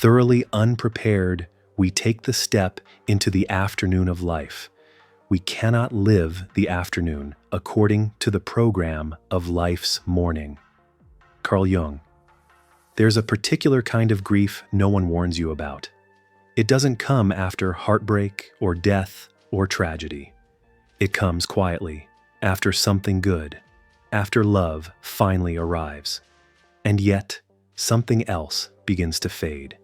Thoroughly unprepared, we take the step into the afternoon of life. We cannot live the afternoon according to the program of life's morning. Carl Jung. There's a particular kind of grief no one warns you about. It doesn't come after heartbreak or death or tragedy. It comes quietly, after something good, after love finally arrives. And yet, something else begins to fade.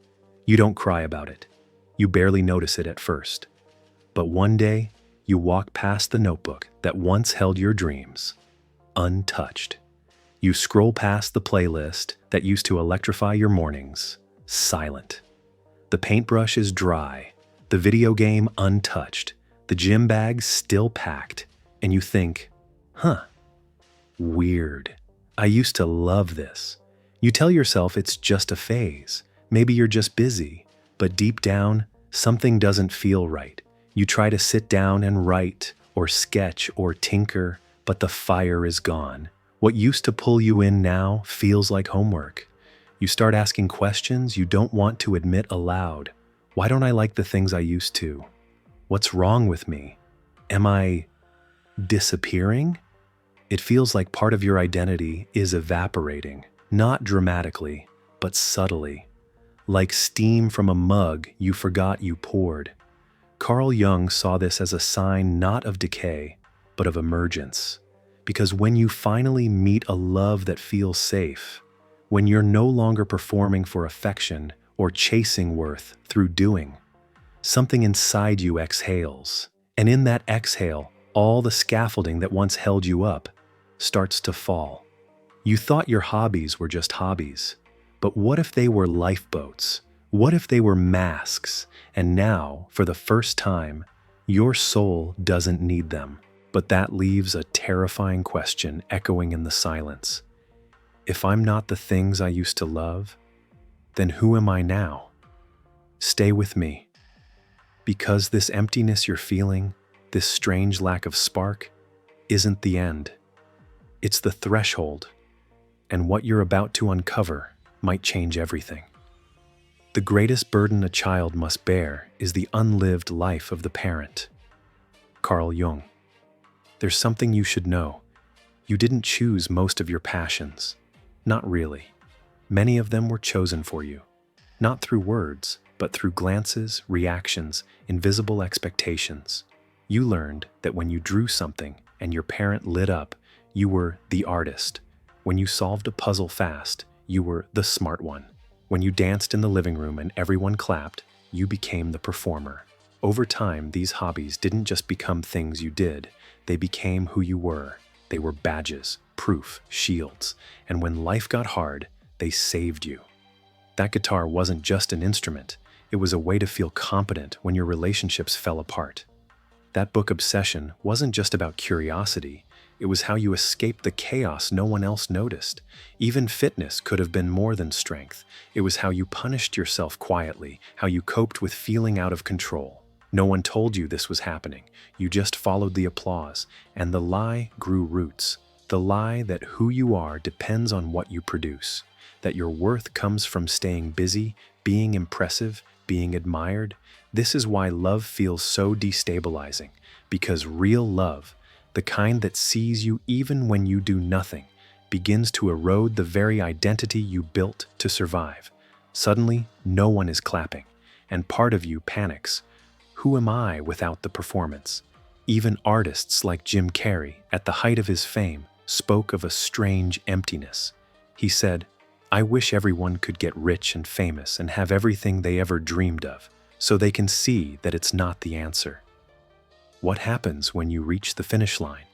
You don't cry about it. You barely notice it at first. But one day, you walk past the notebook that once held your dreams, untouched. You scroll past the playlist that used to electrify your mornings, silent. The paintbrush is dry, the video game untouched, the gym bag still packed, and you think, weird. I used to love this. You tell yourself it's just a phase. Maybe you're just busy, but deep down, something doesn't feel right. You try to sit down and write, or sketch, or tinker, but the fire is gone. What used to pull you in now feels like homework. You start asking questions you don't want to admit aloud. Why don't I like the things I used to? What's wrong with me? Am I disappearing? It feels like part of your identity is evaporating, not dramatically, but subtly. Like steam from a mug you forgot you poured. Carl Jung saw this as a sign not of decay, but of emergence. Because when you finally meet a love that feels safe, when you're no longer performing for affection or chasing worth through doing, something inside you exhales. And in that exhale, all the scaffolding that once held you up starts to fall. You thought your hobbies were just hobbies. But what if they were lifeboats? What if they were masks? And now, for the first time, your soul doesn't need them. But that leaves a terrifying question echoing in the silence. If I'm not the things I used to love, then who am I now? Stay with me. Because this emptiness you're feeling, this strange lack of spark, isn't the end. It's the threshold. And what you're about to uncover might change everything. The greatest burden a child must bear is the unlived life of the parent. Carl Jung. There's something you should know. You didn't choose most of your passions. Not really. Many of them were chosen for you. Not through words, but through glances, reactions, invisible expectations. You learned that when you drew something and your parent lit up, you were the artist. When you solved a puzzle fast, you were the smart one. When you danced in the living room and everyone clapped, you became the performer. Over time, these hobbies didn't just become things you did, they became who you were. They were badges, proof, shields, and when life got hard, they saved you. That guitar wasn't just an instrument, it was a way to feel competent when your relationships fell apart. That book obsession wasn't just about curiosity, it was how you escaped the chaos no one else noticed. Even fitness could have been more than strength. It was how you punished yourself quietly, how you coped with feeling out of control. No one told you this was happening. You just followed the applause, and the lie grew roots. The lie that who you are depends on what you produce, that your worth comes from staying busy, being impressive, being admired. This is why love feels so destabilizing, because real love, the kind that sees you even when you do nothing, begins to erode the very identity you built to survive. Suddenly, no one is clapping, and part of you panics. Who am I without the performance? Even artists like Jim Carrey, at the height of his fame, spoke of a strange emptiness. He said, "I wish everyone could get rich and famous and have everything they ever dreamed of, so they can see that it's not the answer." What happens when you reach the finish line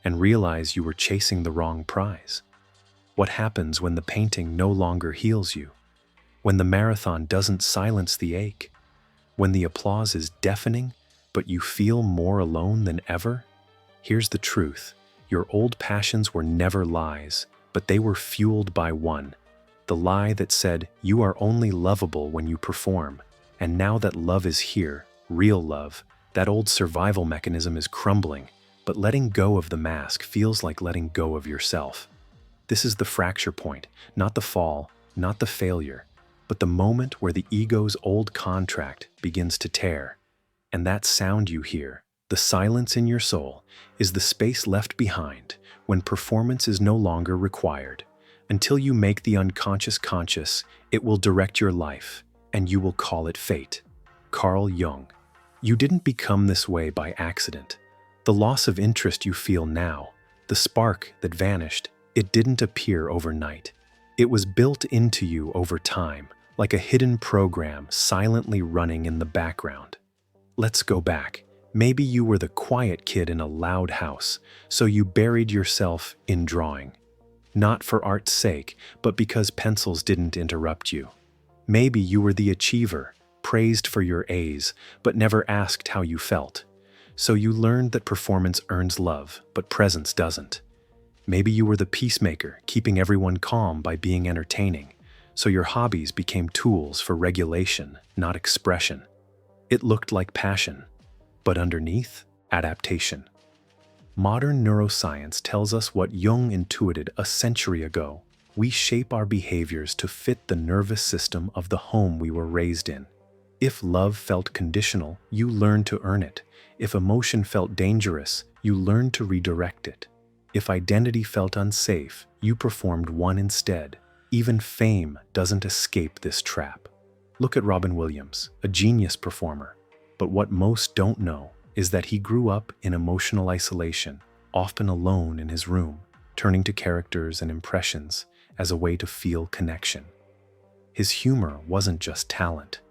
and realize you were chasing the wrong prize? What happens when the painting no longer heals you? When the marathon doesn't silence the ache? When the applause is deafening, but you feel more alone than ever? Here's the truth. Your old passions were never lies, but they were fueled by one. The lie that said you are only lovable when you perform. And now that love is here, real love, that old survival mechanism is crumbling, but letting go of the mask feels like letting go of yourself. This is the fracture point, not the fall, not the failure. but the moment where the ego's old contract begins to tear, and that sound you hear, the silence in your soul, is the space left behind when performance is no longer required. Until you make the unconscious conscious, it will direct your life, and you will call it fate. Carl Jung. You didn't become this way by accident. The loss of interest you feel now, the spark that vanished, it didn't appear overnight. It was built into you over time, like a hidden program silently running in the background. Let's go back. Maybe you were the quiet kid in a loud house, so you buried yourself in drawing. Not for art's sake, but because pencils didn't interrupt you. Maybe you were the achiever, praised for your A's, but never asked how you felt. So you learned that performance earns love, but presence doesn't. Maybe you were the peacemaker, keeping everyone calm by being entertaining. So your hobbies became tools for regulation, not expression. It looked like passion, but underneath, adaptation. Modern neuroscience tells us what Jung intuited a century ago. We shape our behaviors to fit the nervous system of the home we were raised in. If love felt conditional, you learned to earn it. If emotion felt dangerous, you learned to redirect it. If identity felt unsafe, you performed one instead. Even fame doesn't escape this trap. Look at Robin Williams, a genius performer. But what most don't know is that he grew up in emotional isolation, often alone in his room, turning to characters and impressions as a way to feel connection. His humor wasn't just talent,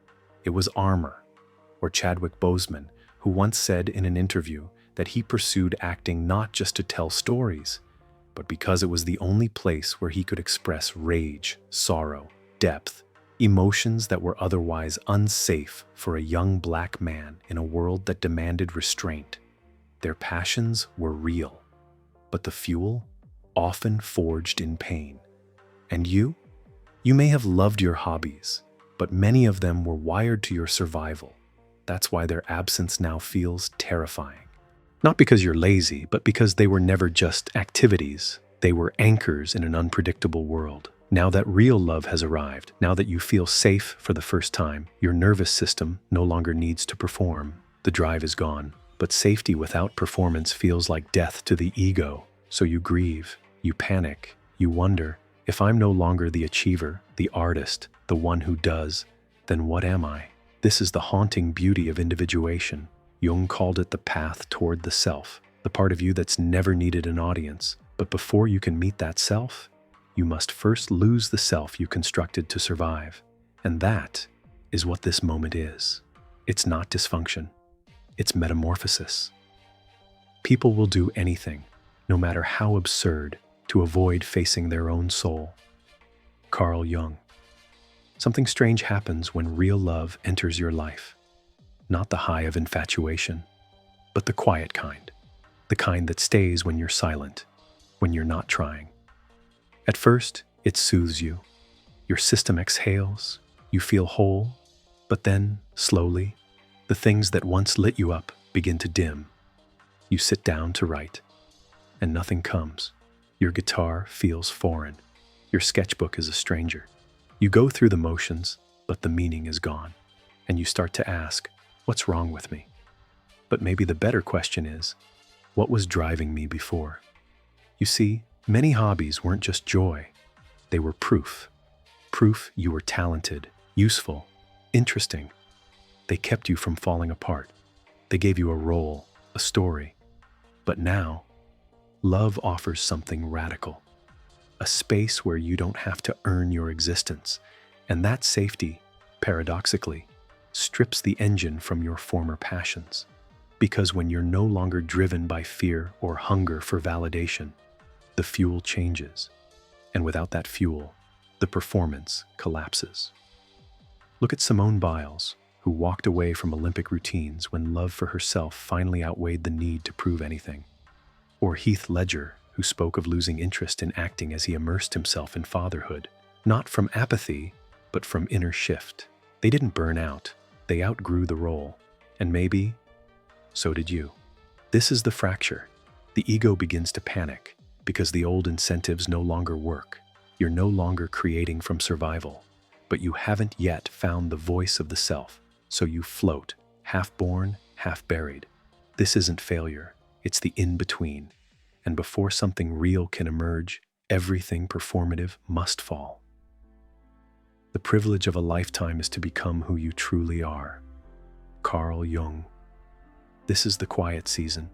it was armor. Or Chadwick Boseman, who once said in an interview that he pursued acting not just to tell stories, but because it was the only place where he could express rage, sorrow, depth, emotions that were otherwise unsafe for a young black man in a world that demanded restraint. Their passions were real, but the fuel often forged in pain. And you? You may have loved your hobbies, but many of them were wired to your survival. That's why their absence now feels terrifying. Not because you're lazy, but because they were never just activities. They were anchors in an unpredictable world. Now that real love has arrived, now that you feel safe for the first time, your nervous system no longer needs to perform. The drive is gone, but safety without performance feels like death to the ego. So you grieve, you panic, you wonder, if I'm no longer the achiever, the artist, the one who does, then what am I? This is the haunting beauty of individuation. Jung called it the path toward the self, the part of you that's never needed an audience. But before you can meet that self, you must first lose the self you constructed to survive. And that is what this moment is. It's not dysfunction. It's metamorphosis. People will do anything, no matter how absurd, to avoid facing their own soul. Carl Jung. Something strange happens when real love enters your life. Not the high of infatuation, but the quiet kind. The kind that stays when you're silent, when you're not trying. At first, it soothes you. Your system exhales, you feel whole, but then, slowly, the things that once lit you up begin to dim. You sit down to write, and nothing comes. Your guitar feels foreign. Your sketchbook is a stranger. You go through the motions, but the meaning is gone. And you start to ask, what's wrong with me? But maybe the better question is, what was driving me before? You see, many hobbies weren't just joy. They were proof. Proof you were talented, useful, interesting. They kept you from falling apart. They gave you a role, a story. But now, love offers something radical. A space where you don't have to earn your existence. And that safety, paradoxically, strips the engine from your former passions. Because when you're no longer driven by fear or hunger for validation, the fuel changes. And without that fuel, the performance collapses. Look at Simone Biles, who walked away from Olympic routines when love for herself finally outweighed the need to prove anything. Or Heath Ledger, who spoke of losing interest in acting as he immersed himself in fatherhood, not from apathy, but from inner shift. They didn't burn out, they outgrew the role. And maybe, so did you. This is the fracture. The ego begins to panic because the old incentives no longer work. You're no longer creating from survival. but you haven't yet found the voice of the self, so you float, half born, half buried. This isn't failure, it's the in-between. And before something real can emerge, everything performative must fall. The privilege of a lifetime is to become who you truly are. Carl Jung. This is the quiet season,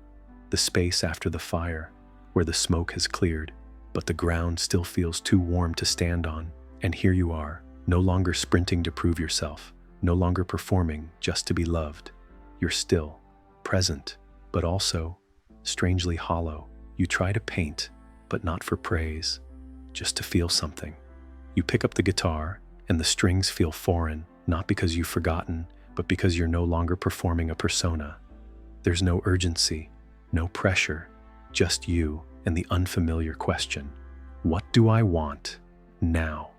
the space after the fire, where the smoke has cleared, but the ground still feels too warm to stand on. And here you are, no longer sprinting to prove yourself, no longer performing just to be loved. You're still, present, but also strangely hollow. You try to paint, but not for praise, just to feel something. You pick up the guitar, and the strings feel foreign, not because you've forgotten, but because you're no longer performing a persona. There's no urgency, no pressure, just you and the unfamiliar question, what do I want now?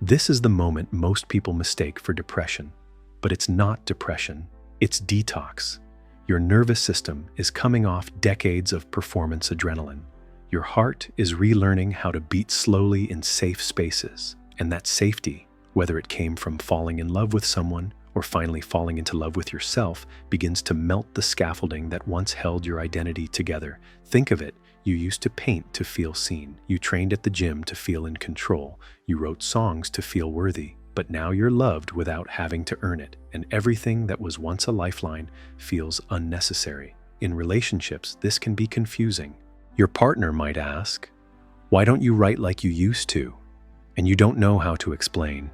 This is the moment most people mistake for depression, but it's not depression, it's detox. Your nervous system is coming off decades of performance adrenaline. Your heart is relearning how to beat slowly in safe spaces, and that safety, whether it came from falling in love with someone or finally falling into love with yourself, begins to melt the scaffolding that once held your identity together. Think of it. You used to paint to feel seen. You trained at the gym to feel in control. You wrote songs to feel worthy. But now you're loved without having to earn it, and everything that was once a lifeline feels unnecessary. In relationships, this can be confusing. Your partner might ask, "Why don't you write like you used to?" And you don't know how to explain,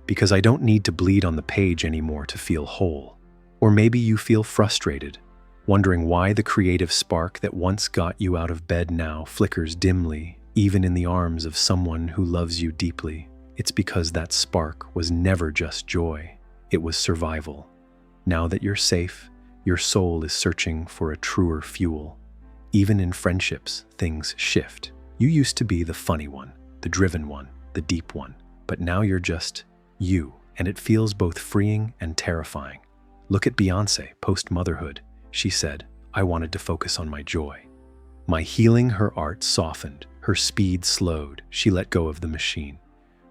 "Because I don't need to bleed on the page anymore to feel whole." Or maybe you feel frustrated, wondering why the creative spark that once got you out of bed now flickers dimly, even in the arms of someone who loves you deeply. It's because that spark was never just joy, it was survival. Now that you're safe, your soul is searching for a truer fuel. Even in friendships, things shift. You used to be the funny one, the driven one, the deep one, but now you're just you, and it feels both freeing and terrifying. Look at Beyoncé post-motherhood. She said, "I wanted to focus on my joy." My healing, her art softened, her speed slowed, she let go of the machine.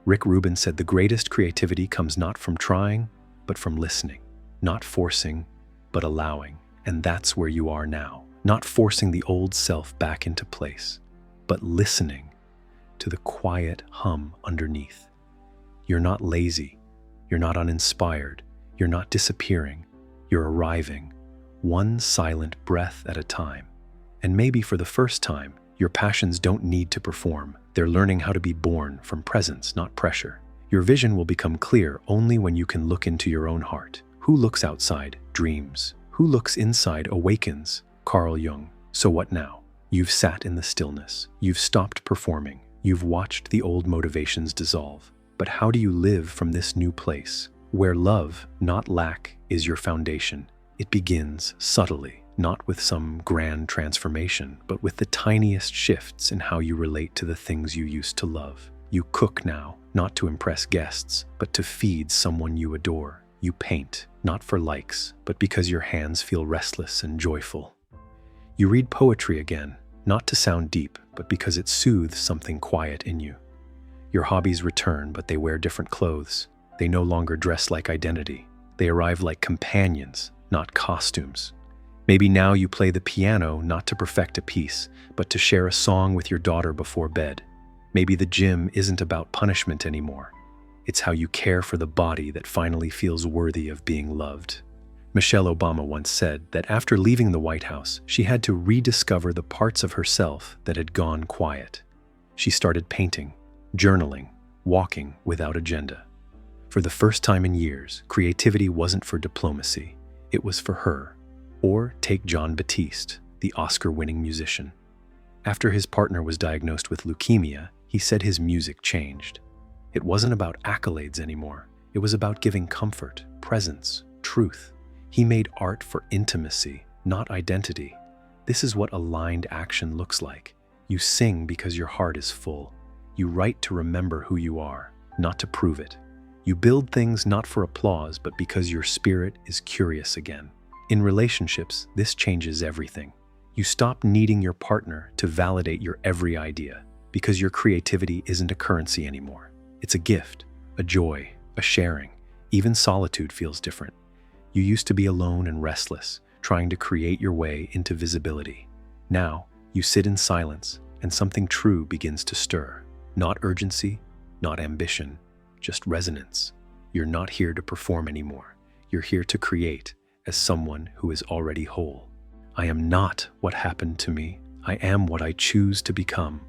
Rick Rubin said the greatest creativity comes not from trying, but from listening. Not forcing, but allowing. And that's where you are now. Not forcing the old self back into place, but listening to the quiet hum underneath. You're not lazy. You're not uninspired. You're not disappearing. You're arriving, one silent breath at a time. And maybe for the first time, your passions don't need to perform. They're learning how to be born from presence, not pressure. Your vision will become clear only when you can look into your own heart. Who looks outside dreams. Who looks inside awakens. Carl Jung. So what now? You've sat in the stillness. You've stopped performing. You've watched the old motivations dissolve. But how do you live from this new place, where love, not lack, is your foundation? It begins subtly. Not with some grand transformation, but with the tiniest shifts in how you relate to the things you used to love. You cook now, not to impress guests, but to feed someone you adore. You paint, not for likes, but because your hands feel restless and joyful. You read poetry again, not to sound deep, but because it soothes something quiet in you. Your hobbies return, but they wear different clothes. They no longer dress like identity. They arrive like companions, not costumes. Maybe now you play the piano not to perfect a piece, but to share a song with your daughter before bed. Maybe the gym isn't about punishment anymore. It's how you care for the body that finally feels worthy of being loved. Michelle Obama once said that after leaving the White House, she had to rediscover the parts of herself that had gone quiet. She started painting, journaling, walking without agenda. For the first time in years, creativity wasn't for diplomacy, it was for her. Or take Jon Batiste, the Oscar-winning musician. After his partner was diagnosed with leukemia, he said his music changed. It wasn't about accolades anymore. It was about giving comfort, presence, truth. He made art for intimacy, not identity. This is what aligned action looks like. You sing because your heart is full. You write to remember who you are, not to prove it. You build things not for applause, but because your spirit is curious again. In relationships, this changes everything. You stop needing your partner to validate your every idea because your creativity isn't a currency anymore. It's a gift, a joy, a sharing. Even solitude feels different. You used to be alone and restless, trying to create your way into visibility. Now, you sit in silence, and something true begins to stir. Not urgency, not ambition, just resonance. You're not here to perform anymore. You're here to create as someone who is already whole. I am not what happened to me. I am what I choose to become.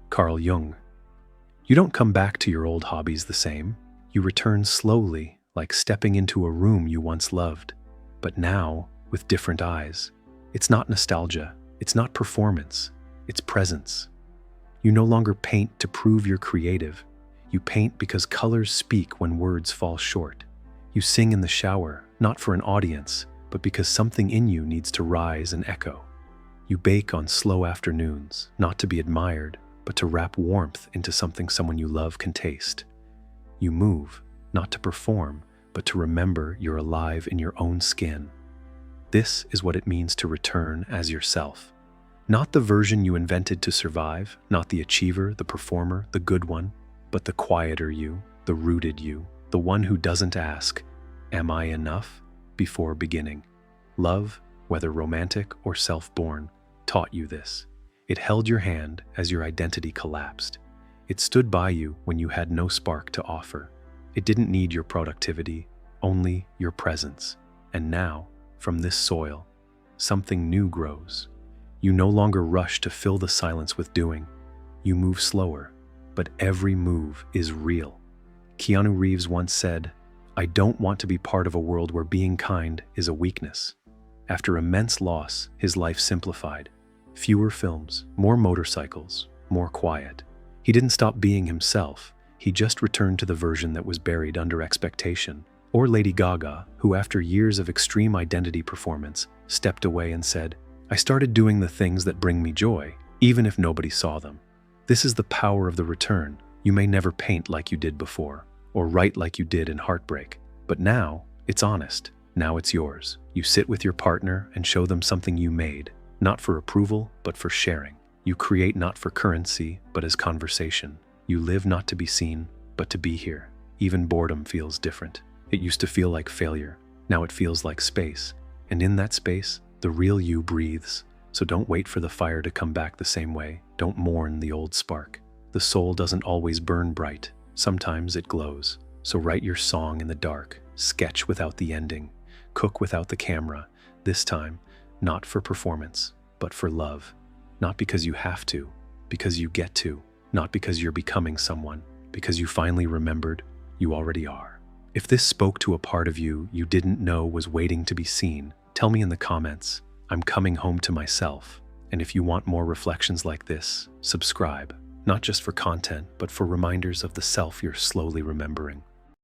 Carl Jung. You don't come back to your old hobbies the same. You return slowly, like stepping into a room you once loved, but now with different eyes. It's not nostalgia. It's not performance. It's presence. You no longer paint to prove you're creative. You paint because colors speak when words fall short. You sing in the shower, not for an audience, but because something in you needs to rise and echo. You bake on slow afternoons, not to be admired, but to wrap warmth into something someone you love can taste. You move, not to perform, but to remember you're alive in your own skin. This is what it means to return as yourself. Not the version you invented to survive, not the achiever, the performer, the good one, but the quieter you, the rooted you, the one who doesn't ask, "Am I enough?" before beginning. Love, whether romantic or self-born, taught you this. It held your hand as your identity collapsed. It stood by you when you had no spark to offer. It didn't need your productivity, only your presence. And now, from this soil, something new grows. You no longer rush to fill the silence with doing. You move slower, but every move is real. Keanu Reeves once said, "I don't want to be part of a world where being kind is a weakness." After immense loss, his life simplified. Fewer films, more motorcycles, more quiet. He didn't stop being himself. He just returned to the version that was buried under expectation. Or Lady Gaga, who after years of extreme identity performance, stepped away and said, "I started doing the things that bring me joy, even if nobody saw them." This is the power of the return. You may never paint like you did before, or write like you did in Heartbreak, but now it's honest. Now it's yours. You sit with your partner and show them something you made, not for approval, but for sharing. You create not for currency, but as conversation. You live not to be seen, but to be here. Even boredom feels different. It used to feel like failure. Now it feels like space. And in that space, the real you breathes. So don't wait for the fire to come back the same way. Don't mourn the old spark. The soul doesn't always burn bright. Sometimes it glows. So write your song in the dark. Sketch without the ending. Cook without the camera. This time, not for performance, but for love. Not because you have to, because you get to. Not because you're becoming someone, because you finally remembered you already are. If this spoke to a part of you you didn't know was waiting to be seen, tell me in the comments. I'm coming home to myself. And if you want more reflections like this, subscribe. Not just for content, but for reminders of the self you're slowly remembering.